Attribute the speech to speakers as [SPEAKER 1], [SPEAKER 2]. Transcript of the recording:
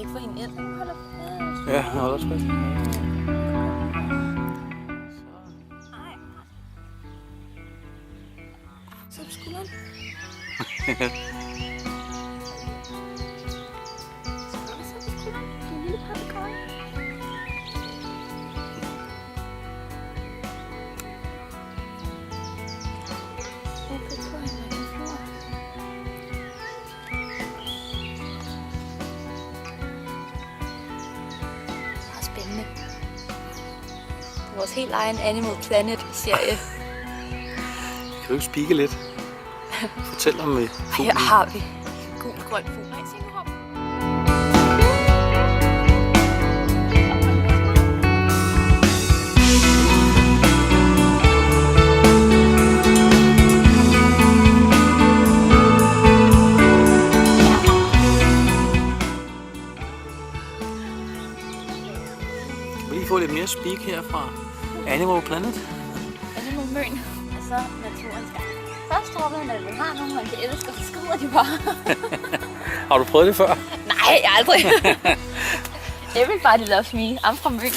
[SPEAKER 1] kan ikke få hende ind. Den holder fast.
[SPEAKER 2] Ja, den holder fast.
[SPEAKER 1] Nej. Så på skulderen. Så på skulderen. Du lille papegøje. Spændende. Vores helt egen Animal Planet-serie.
[SPEAKER 2] Kan du ikke spikke lidt? Fortæl om fuglen.
[SPEAKER 1] Her har vi en gul grøn fugl. Nej, se nu hopper.
[SPEAKER 2] Vil I få lidt mere speak her fra Animal Planet?
[SPEAKER 1] Animal Moon. Altså naturens gang. Først tror man, at man har nogen, man kan elske, og så skrider de bare.
[SPEAKER 2] Har du prøvet det før?
[SPEAKER 1] Nej, aldrig. Everybody loves me. I'm from Moon.